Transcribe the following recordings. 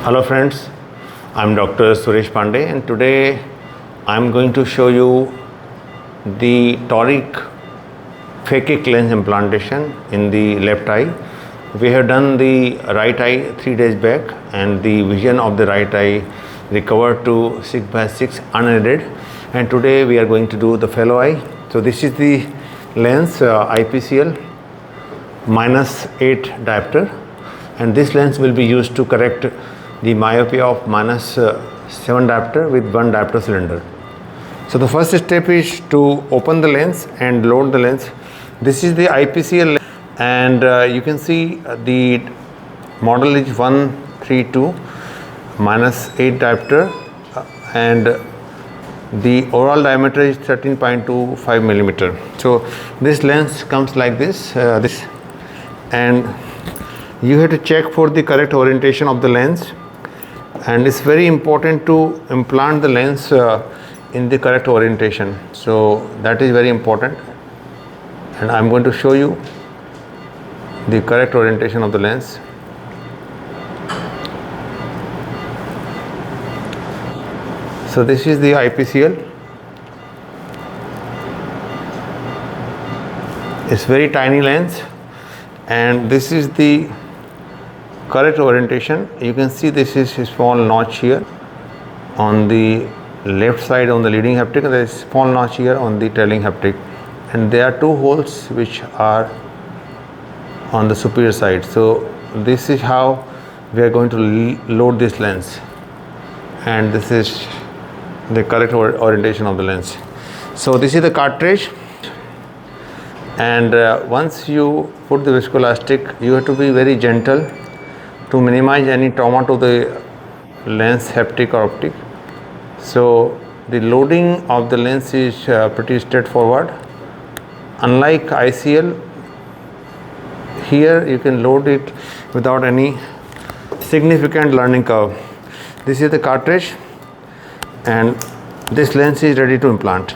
Hello friends, I'm Dr. Suresh Pandey and today I'm going to show you the Toric Phakic lens implantation in the left eye. We have done the right eye 3 days back and the vision of the right eye recovered to 6/6 unaided, and today we are going to do the fellow eye. So this is the lens IPCL -8 diopter, and this lens will be used to correct the myopia of -7 diopter with 1 diopter cylinder. So the first step is to open the lens and load the lens. This is the IPCL lens, and you can see the model is 132 -8 diopter, and the overall diameter is 13.25 millimeter. So this lens comes like this, and you have to check for the correct orientation of the lens, and it's very important to implant the lens in the correct orientation. So that is very important, and I'm going to show you the correct orientation of the lens. So this is the IPCL. It's very tiny lens, and this is the correct orientation. You can see this is a small notch here on the left side on the leading haptic, and there is small notch here on the trailing haptic, and there are 2 holes which are on the superior side. So this is how we are going to load this lens, and this is the correct orientation of the lens. So this is the cartridge, and once you put the viscoelastic, you have to be very gentle to minimize any trauma to the lens haptic or optic. So the loading of the lens is pretty straightforward. Unlike ICL, here you can load it without any significant learning curve. This is the cartridge, and this lens is ready to implant.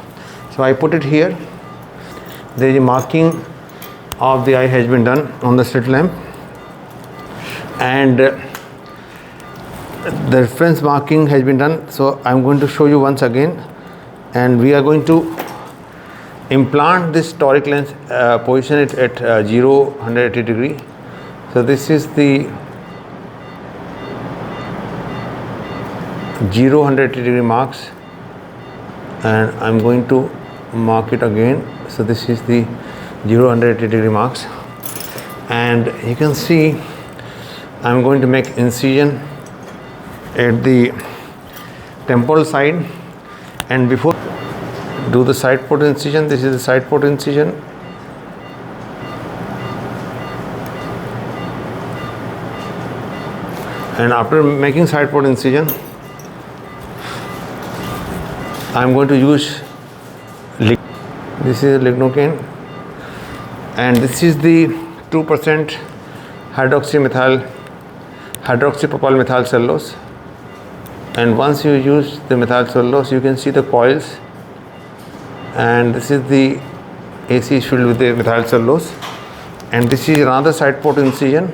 So I put it here. There is a marking of the eye has been done on the slit lamp, and the reference marking has been done. So I'm going to show you once again, and we are going to implant this toric lens, position it at 180 degree. So this is the 180 degree marks, and I'm going to mark it again. So this is the 180 degree marks, and you can see I'm going to make incision at the temporal side, and before do the side port incision, this is the side port incision, and after making side port incision, I'm going to use this is lignocaine, and this is the 2% hydroxypropyl methyl cellulose. And once you use the methyl cellulose, you can see the coils, and this is the AC is filled with the methyl cellulose, and this is another side port incision.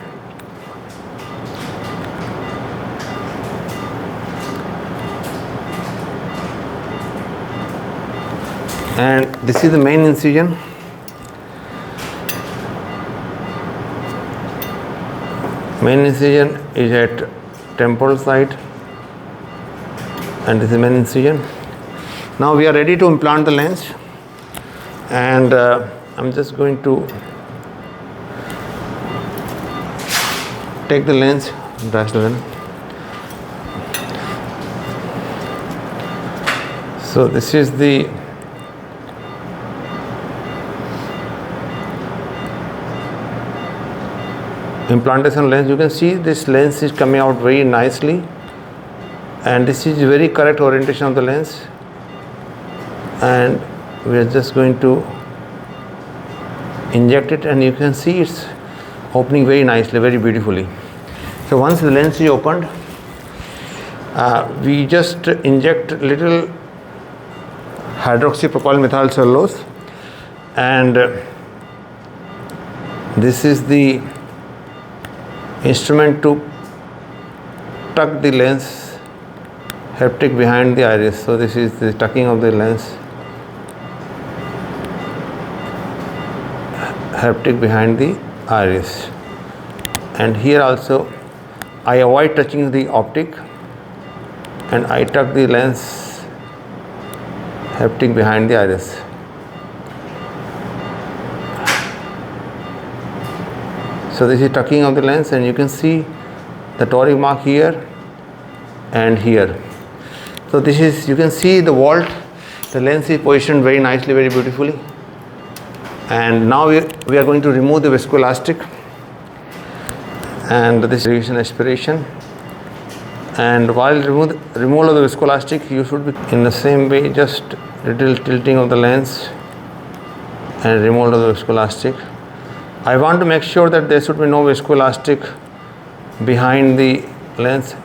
And this is the main incision. Main incision is at temporal side, and this is main incision. Now we are ready to implant the lens, and I'm just going to take the lens, brush the lens. So this is the implantation lens. You can see this lens is coming out very nicely, and this is very correct orientation of the lens, and we are just going to inject it, and you can see it's opening very nicely, very beautifully. So once the lens is opened, we just inject little hydroxypropyl methyl cellulose, and this is the instrument to tuck the lens haptic behind the iris. So this is the tucking of the lens haptic behind the iris. And here also I avoid touching the optic and I tuck the lens haptic behind the iris. So this is tucking of the lens, and you can see the toric mark here and here. So this is, you can see the vault, the lens is positioned very nicely, very beautifully. And now we are going to remove the viscoelastic, and this revision aspiration. And while removal of the viscoelastic, you should be in the same way, just little tilting of the lens and removal of the viscoelastic. I want to make sure that there should be no viscoelastic behind the lens.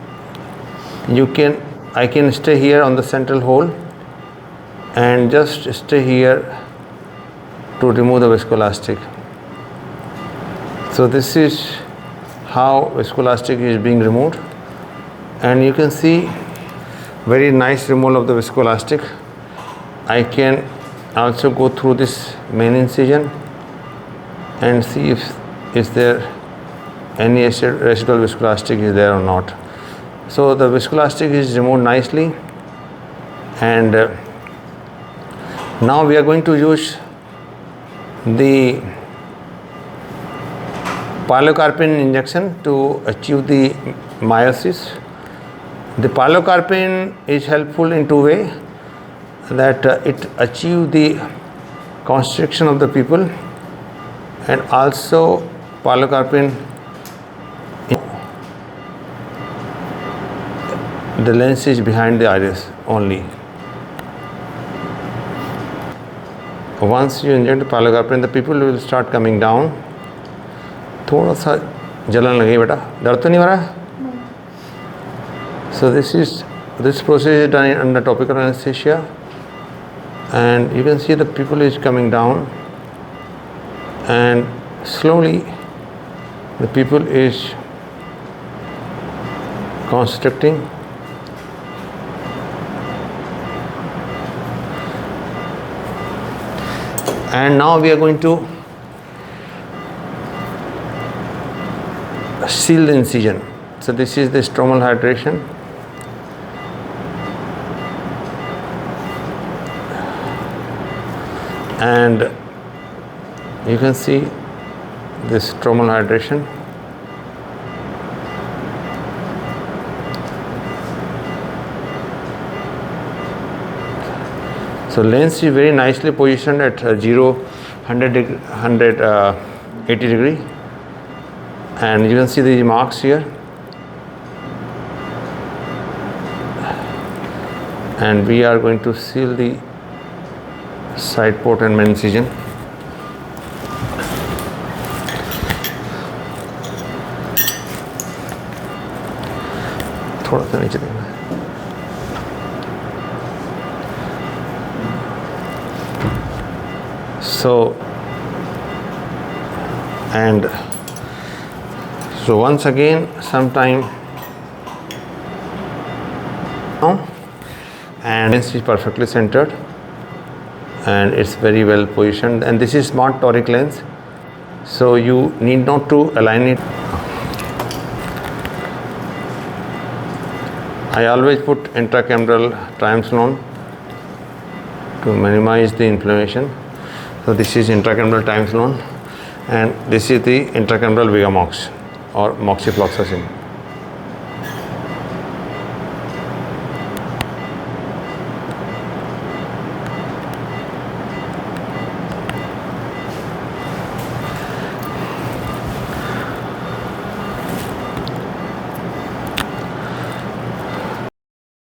I can stay here on the central hole and just stay here to remove the viscoelastic. So this is how viscoelastic is being removed, and you can see very nice removal of the viscoelastic. I can also go through this main incision and see if is there any residual viscoelastic is there or not. So the viscoelastic is removed nicely, and now we are going to use the pilocarpine injection to achieve the meiosis. The pilocarpine is helpful in two ways, that it achieves the constriction of the pupil, and also pilocarpine, the lens is behind the iris only. Once you inject the pilocarpine, the pupil will start coming down. थोड़ा सा जलन लगे बेटा, दर्द तो नहीं हो रहा है? So this process is done under topical anesthesia, and you can see the pupil is coming down, and slowly the pupil is constricting. And now we are going to seal the incision. So this is the stromal hydration. And you can see this stromal hydration. So lens is very nicely positioned at 0, 180 degree, and you can see the marks here. And we are going to seal the side port and main incision. थोड़ा सा नीचे देखना है. So once again, sometime now, and lens is perfectly centered and it's very well positioned, and this is smart toric lens, so you need not to align it. I always put intracameral triamcinolone to minimize the inflammation. So this is intracameral triamcinolone, and this is the intracameral Vigamox or moxifloxacin.